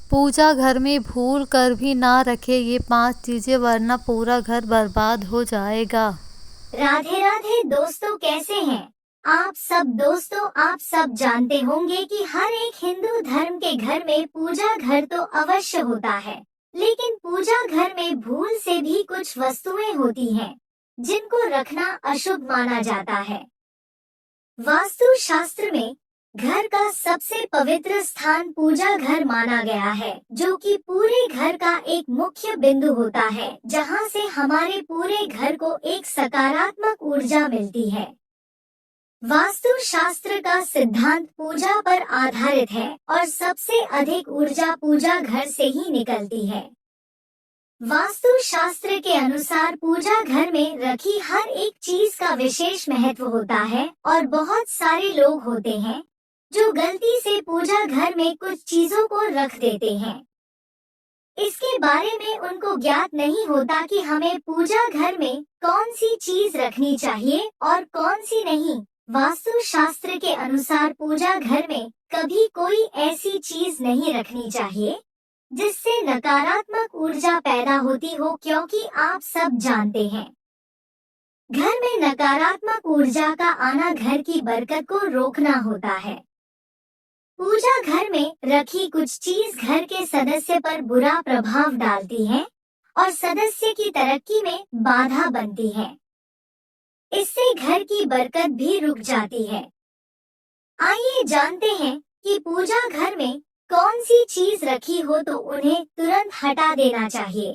पूजा घर में भूल कर भी ना रखे ये 5 चीजें, वरना पूरा घर बर्बाद हो जाएगा। राधे राधे दोस्तों, कैसे हैं आप सब। दोस्तों, आप सब जानते होंगे कि हर एक हिंदू धर्म के घर में पूजा घर तो अवश्य होता है, लेकिन पूजा घर में भूल से भी कुछ वस्तुएं होती हैं जिनको रखना अशुभ माना जाता है। वास्तु शास्त्र में घर का सबसे पवित्र स्थान पूजा घर माना गया है, जो कि पूरे घर का एक मुख्य बिंदु होता है, जहां से हमारे पूरे घर को एक सकारात्मक ऊर्जा मिलती है। वास्तु शास्त्र का सिद्धांत पूजा पर आधारित है और सबसे अधिक ऊर्जा पूजा घर से ही निकलती है। वास्तु शास्त्र के अनुसार पूजा घर में रखी हर एक चीज का विशेष महत्व होता है और बहुत सारे लोग होते हैं जो गलती से पूजा घर में कुछ चीजों को रख देते हैं। इसके बारे में उनको ज्ञात नहीं होता कि हमें पूजा घर में कौन सी चीज रखनी चाहिए और कौन सी नहीं। वास्तु शास्त्र के अनुसार पूजा घर में कभी कोई ऐसी चीज नहीं रखनी चाहिए जिससे नकारात्मक ऊर्जा पैदा होती हो, क्योंकि आप सब जानते हैं घर में नकारात्मक ऊर्जा का आना घर की बरकत को रोकना होता है। पूजा घर में रखी कुछ चीज घर के सदस्य पर बुरा प्रभाव डालती है और सदस्य की तरक्की में बाधा बनती है। इससे घर की बरकत भी रुक जाती है। आइए जानते हैं कि पूजा घर में कौन सी चीज रखी हो तो उन्हें तुरंत हटा देना चाहिए।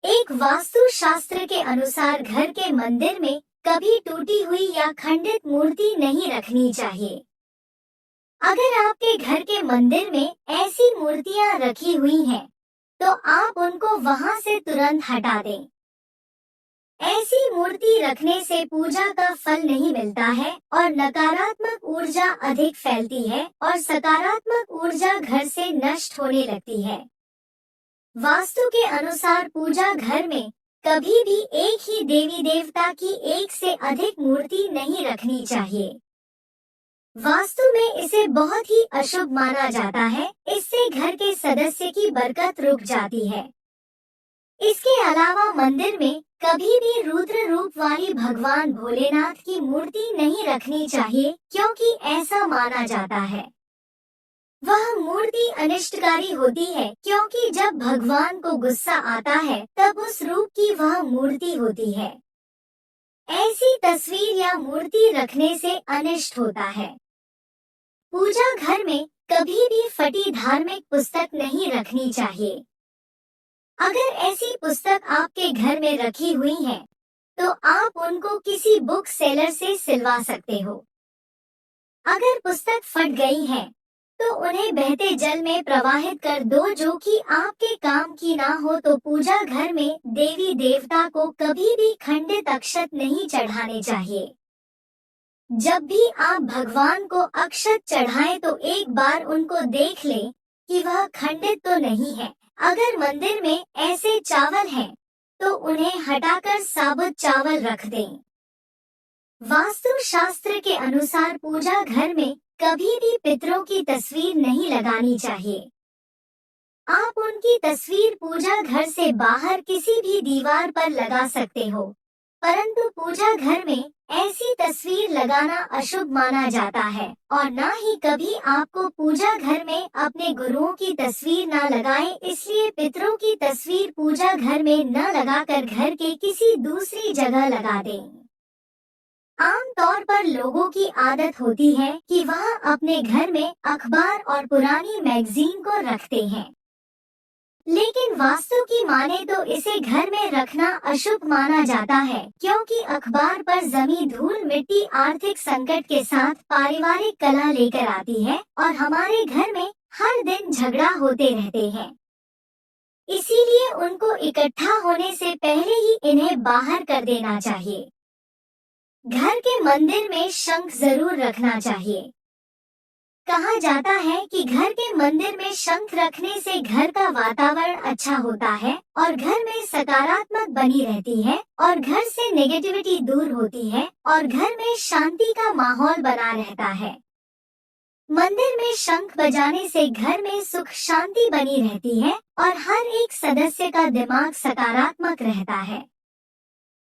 एक वास्तु शास्त्र के अनुसार घर के मंदिर में कभी टूटी हुई या खंडित मूर्ति नहीं रखनी चाहिए। अगर आपके घर के मंदिर में ऐसी मूर्तियां रखी हुई हैं, तो आप उनको वहां से तुरंत हटा दें। ऐसी मूर्ति रखने से पूजा का फल नहीं मिलता है और नकारात्मक ऊर्जा अधिक फैलती है और सकारात्मक ऊर्जा घर से नष्ट होने लगती है। वास्तु के अनुसार पूजा घर में कभी भी एक ही देवी देवता की एक से अधिक मूर्ति नहीं रखनी चाहिए। वास्तु में इसे बहुत ही अशुभ माना जाता है। इससे घर के सदस्य की बरकत रुक जाती है। इसके अलावा मंदिर में कभी भी रुद्र रूप वाली भगवान भोलेनाथ की मूर्ति नहीं रखनी चाहिए, क्योंकि ऐसा माना जाता है वह मूर्ति अनिष्टकारी होती है, क्योंकि जब भगवान को गुस्सा आता है तब उस रूप की वह मूर्ति होती है। ऐसी तस्वीर या मूर्ति रखने से अनिष्ट होता है। पूजा घर में कभी भी फटी धार्मिक पुस्तक नहीं रखनी चाहिए। अगर ऐसी पुस्तक आपके घर में रखी हुई है, तो आप उनको किसी बुक सेलर से सिलवा सकते हो। अगर पुस्तक फट गई है, तो उन्हें बहते जल में प्रवाहित कर दो, जो कि आपके काम की ना हो। तो पूजा घर में देवी देवता को कभी भी खंडित अक्षत नहीं चढ़ाने चाहिए। जब भी आप भगवान को अक्षत चढ़ाएं तो एक बार उनको देख लें कि वह खंडित तो नहीं है। अगर मंदिर में ऐसे चावल हैं, तो उन्हें हटाकर साबुत चावल रख दें। वास्तु शास्त्र के अनुसार पूजा घर में कभी भी पितरों की तस्वीर नहीं लगानी चाहिए। आप उनकी तस्वीर पूजा घर से बाहर किसी भी दीवार पर लगा सकते हो, परंतु पूजा घर में ऐसी तस्वीर लगाना अशुभ माना जाता है और ना ही कभी आपको पूजा घर में अपने गुरुओं की तस्वीर ना लगाएं। इसलिए पितरों की तस्वीर पूजा घर में न लगाकर घर के किसी दूसरी जगह लगा दें। आमतौर पर लोगों की आदत होती है कि वह अपने घर में अखबार और पुरानी मैगजीन को रखते हैं, लेकिन वास्तु की माने तो इसे घर में रखना अशुभ माना जाता है, क्योंकि अखबार पर जमी धूल मिट्टी आर्थिक संकट के साथ पारिवारिक कलह लेकर आती है और हमारे घर में हर दिन झगड़ा होते रहते हैं। इसीलिए उनको इकट्ठा होने से पहले ही इन्हें बाहर कर देना चाहिए। घर के मंदिर में शंख जरूर रखना चाहिए। कहा जाता है कि घर के मंदिर में शंख रखने से घर का वातावरण अच्छा होता है और घर में सकारात्मक बनी रहती है और घर से नेगेटिविटी दूर होती है और घर में शांति का माहौल बना रहता है। मंदिर में शंख बजाने से घर में सुख शांति बनी रहती है और हर एक सदस्य का दिमाग सकारात्मक रहता है।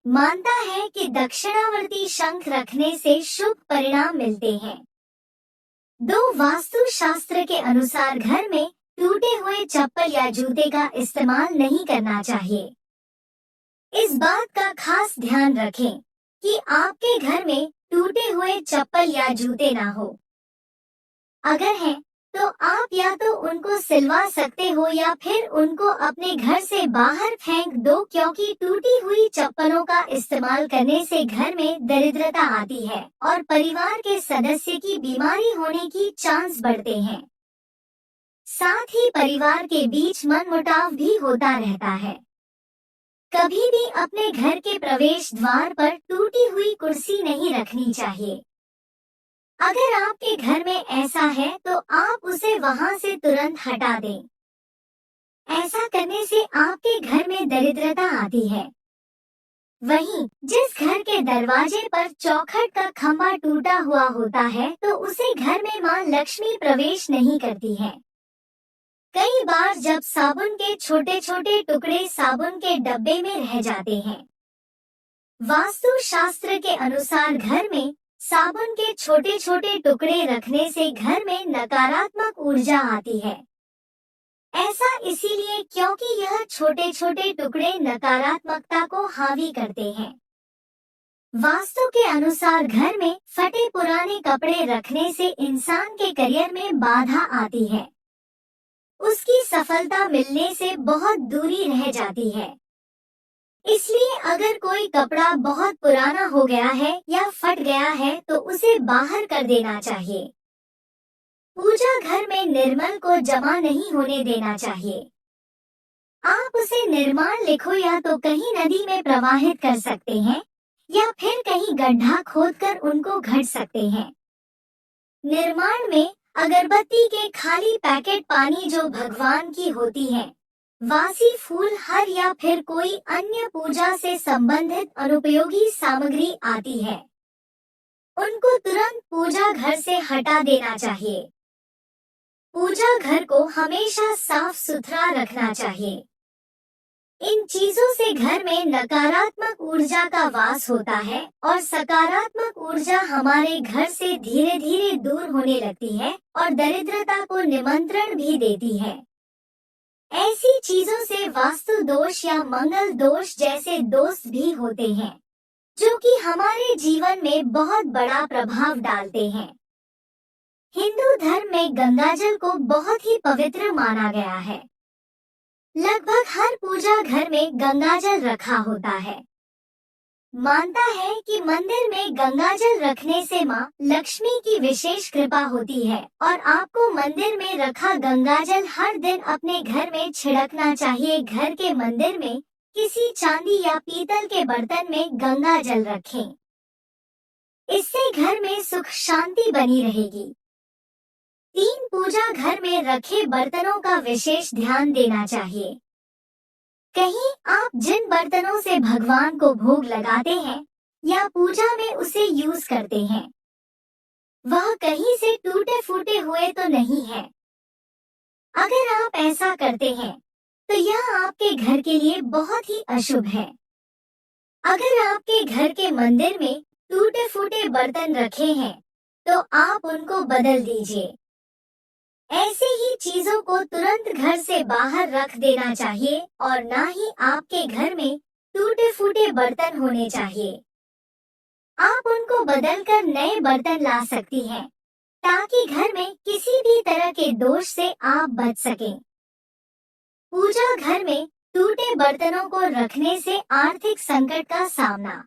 मानता है कि दक्षिणावर्ती शंख रखने से शुभ परिणाम मिलते हैं। 2 वास्तु शास्त्र के अनुसार घर में टूटे हुए चप्पल या जूते का इस्तेमाल नहीं करना चाहिए। इस बात का खास ध्यान रखें कि आपके घर में टूटे हुए चप्पल या जूते ना हो। अगर हैं, तो आप या तो उनको सिलवा सकते हो या फिर उनको अपने घर से बाहर फेंक दो, क्योंकि टूटी हुई चप्पलों का इस्तेमाल करने से घर में दरिद्रता आती है और परिवार के सदस्य की बीमारी होने की चांस बढ़ते हैं। साथ ही परिवार के बीच मनमुटाव भी होता रहता है। कभी भी अपने घर के प्रवेश द्वार पर टूटी हुई कुर्सी नहीं रखनी चाहिए। अगर आपके घर में ऐसा है तो आप उसे वहां से तुरंत हटा दें। ऐसा करने से आपके घर में दरिद्रता आती है। वहीं जिस घर के दरवाजे पर चौखट का खंभा टूटा हुआ होता है तो उसे घर में मां लक्ष्मी प्रवेश नहीं करती है। कई बार जब साबुन के छोटे छोटे टुकड़े साबुन के डब्बे में रह जाते हैं। वास्तु शास्त्र के अनुसार घर में साबुन के छोटे छोटे टुकड़े रखने से घर में नकारात्मक ऊर्जा आती है। ऐसा इसीलिए क्योंकि यह छोटे छोटे टुकड़े नकारात्मकता को हावी करते हैं। वास्तु के अनुसार घर में फटे पुराने कपड़े रखने से इंसान के करियर में बाधा आती है। उसकी सफलता मिलने से बहुत दूरी रह जाती है। इसलिए अगर कोई कपड़ा बहुत पुराना हो गया है या फट गया है तो उसे बाहर कर देना चाहिए। पूजा घर में निर्मल को जमा नहीं होने देना चाहिए। आप उसे निर्माण लिखो या तो कहीं नदी में प्रवाहित कर सकते हैं या फिर कहीं गड्ढा खोदकर उनको घट सकते हैं। निर्माण में अगरबत्ती के खाली पैकेट, पानी जो भगवान की होती है, वासी फूल, हर या फिर कोई अन्य पूजा से संबंधित अनुपयोगी सामग्री आती है, उनको तुरंत पूजा घर से हटा देना चाहिए। पूजा घर को हमेशा साफ सुथरा रखना चाहिए। इन चीजों से घर में नकारात्मक ऊर्जा का वास होता है और सकारात्मक ऊर्जा हमारे घर से धीरे धीरे दूर होने लगती है और दरिद्रता को निमंत्रण भी देती है। ऐसी चीजों से वास्तु दोष या मंगल दोष जैसे दोष भी होते हैं, जो कि हमारे जीवन में बहुत बड़ा प्रभाव डालते हैं। हिंदू धर्म में गंगाजल को बहुत ही पवित्र माना गया है। लगभग हर पूजा घर में गंगाजल रखा होता है। मानता है कि मंदिर में गंगाजल रखने से मां लक्ष्मी की विशेष कृपा होती है और आपको मंदिर में रखा गंगाजल हर दिन अपने घर में छिड़कना चाहिए। घर के मंदिर में किसी चांदी या पीतल के बर्तन में गंगाजल रखें। इससे घर में सुख शांति बनी रहेगी। 3 पूजा घर में रखे बर्तनों का विशेष ध्यान देना चाहिए। कहीं आप जिन बर्तनों से भगवान को भोग लगाते हैं या पूजा में उसे यूज करते हैं, वह कहीं से टूटे फूटे हुए तो नहीं है। अगर आप ऐसा करते हैं तो यह आपके घर के लिए बहुत ही अशुभ है। अगर आपके घर के मंदिर में टूटे फूटे बर्तन रखे हैं तो आप उनको बदल दीजिए। ऐसी ही चीजों को तुरंत घर से बाहर रख देना चाहिए और ना ही आपके घर में टूटे फूटे बर्तन होने चाहिए। आप उनको बदलकर नए बर्तन ला सकती हैं ताकि घर में किसी भी तरह के दोष से आप बच सकें। पूजा घर में टूटे बर्तनों को रखने से आर्थिक संकट का सामना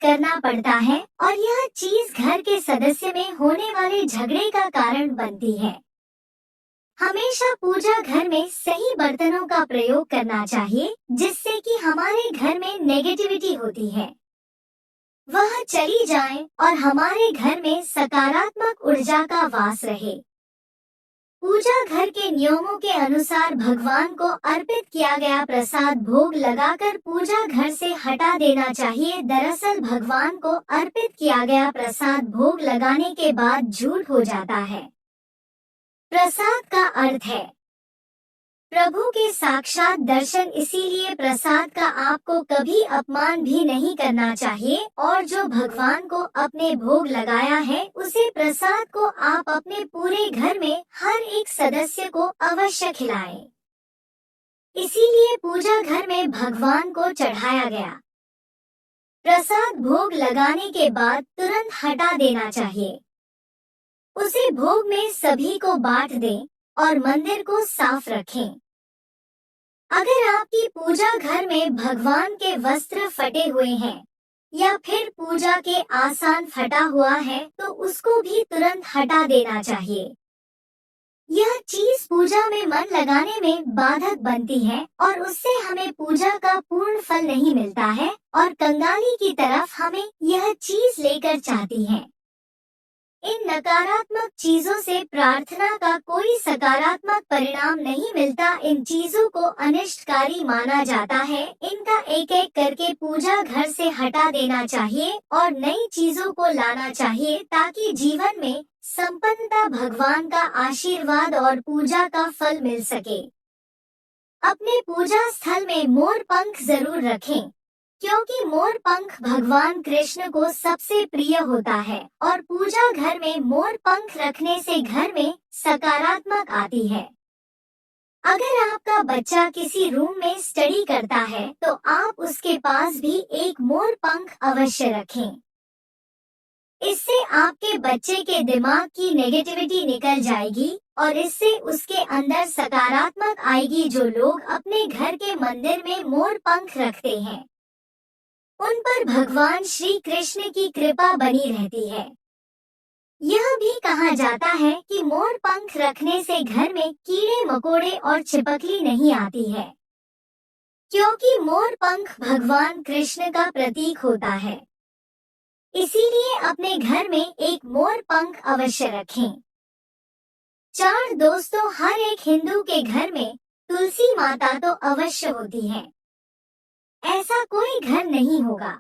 करना पड़ता है और यह चीज घर के सदस्य में होने वाले झगड़े का कारण बनती है। हमेशा पूजा घर में सही बर्तनों का प्रयोग करना चाहिए, जिससे कि हमारे घर में नेगेटिविटी होती है वह चली जाए और हमारे घर में सकारात्मक ऊर्जा का वास रहे। पूजा घर के नियमों के अनुसार भगवान को अर्पित किया गया प्रसाद भोग लगाकर पूजा घर से हटा देना चाहिए। दरअसल भगवान को अर्पित किया गया प्रसाद भोग लगाने के बाद झूठ हो जाता है। प्रसाद का अर्थ है प्रभु के साक्षात दर्शन, इसीलिए प्रसाद का आपको कभी अपमान भी नहीं करना चाहिए और जो भगवान को अपने भोग लगाया है उसे प्रसाद को आप अपने पूरे घर में हर एक सदस्य को अवश्य खिलाएं। इसीलिए पूजा घर में भगवान को चढ़ाया गया प्रसाद भोग लगाने के बाद तुरंत हटा देना चाहिए। उसे भोग में सभी को बांट दें और मंदिर को साफ रखें। अगर आपकी पूजा घर में भगवान के वस्त्र फटे हुए हैं या फिर पूजा के आसन फटा हुआ है तो उसको भी तुरंत हटा देना चाहिए। यह चीज पूजा में मन लगाने में बाधक बनती है और उससे हमें पूजा का पूर्ण फल नहीं मिलता है और कंगाली की तरफ हमें यह चीज लेकर जाती है। इन नकारात्मक चीजों से प्रार्थना का कोई सकारात्मक परिणाम नहीं मिलता। इन चीजों को अनिष्टकारी माना जाता है। इनका एक एक करके पूजा घर से हटा देना चाहिए और नई चीजों को लाना चाहिए ताकि जीवन में संपन्नता, भगवान का आशीर्वाद और पूजा का फल मिल सके। अपने पूजा स्थल में मोर पंख जरूर रखें क्योंकि मोर पंख भगवान कृष्ण को सबसे प्रिय होता है और पूजा घर में मोर पंख रखने से घर में सकारात्मक आती है। अगर आपका बच्चा किसी रूम में स्टडी करता है तो आप उसके पास भी एक मोर पंख अवश्य रखें। इससे आपके बच्चे के दिमाग की नेगेटिविटी निकल जाएगी और इससे उसके अंदर सकारात्मक आएगी। जो लोग अपने घर के मंदिर में मोर पंख रखते हैं उन पर भगवान श्री कृष्ण की कृपा बनी रहती है। यह भी कहा जाता है कि मोर पंख रखने से घर में कीड़े मकोड़े और छिपकली नहीं आती है क्योंकि मोर पंख भगवान कृष्ण का प्रतीक होता है। इसीलिए अपने घर में एक मोर पंख अवश्य रखें। 4 दोस्तों, हर एक हिंदू के घर में तुलसी माता तो अवश्य होती है। ऐसा कोई घर नहीं होगा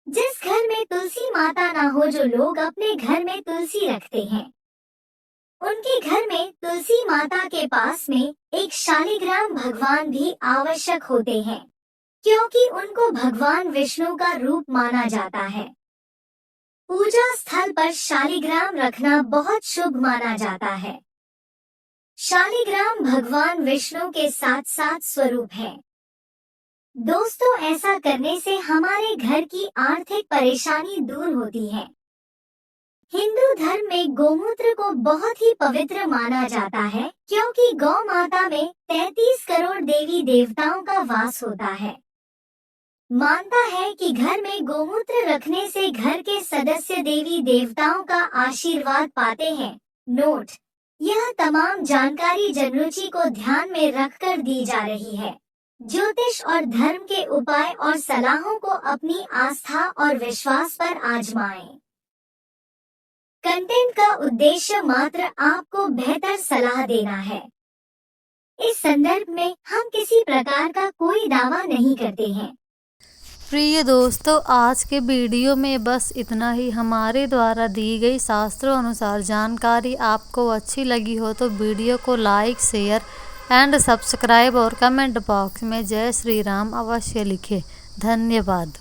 जिस घर में तुलसी माता ना हो। जो लोग अपने घर में तुलसी रखते हैं उनके घर में तुलसी माता के पास में एक शालिग्राम भगवान भी आवश्यक होते हैं क्योंकि उनको भगवान विष्णु का रूप माना जाता है। पूजा स्थल पर शालिग्राम रखना बहुत शुभ माना जाता है। शालिग्राम भगवान विष्णु के साथ साथ स्वरूप है। दोस्तों, ऐसा करने से हमारे घर की आर्थिक परेशानी दूर होती है। हिंदू धर्म में गोमूत्र को बहुत ही पवित्र माना जाता है क्योंकि गौ माता में 33 करोड़ देवी देवताओं का वास होता है। मानता है कि घर में गोमूत्र रखने से घर के सदस्य देवी देवताओं का आशीर्वाद पाते हैं। नोट: यह तमाम जानकारी जनरुचि को ध्यान में रखकर दी जा रही है। ज्योतिष और धर्म के उपाय और सलाहों को अपनी आस्था और विश्वास पर आजमाएं। कंटेंट का उद्देश्य मात्र आपको बेहतर सलाह देना है। इस संदर्भ में हम किसी प्रकार का कोई दावा नहीं करते हैं। प्रिय दोस्तों, आज के वीडियो में बस इतना ही। हमारे द्वारा दी गई शास्त्रों अनुसार जानकारी आपको अच्छी लगी हो तो वीडियो को लाइक, शेयर एंड सब्सक्राइब और कमेंट बॉक्स में जय श्री राम अवश्य लिखें। धन्यवाद।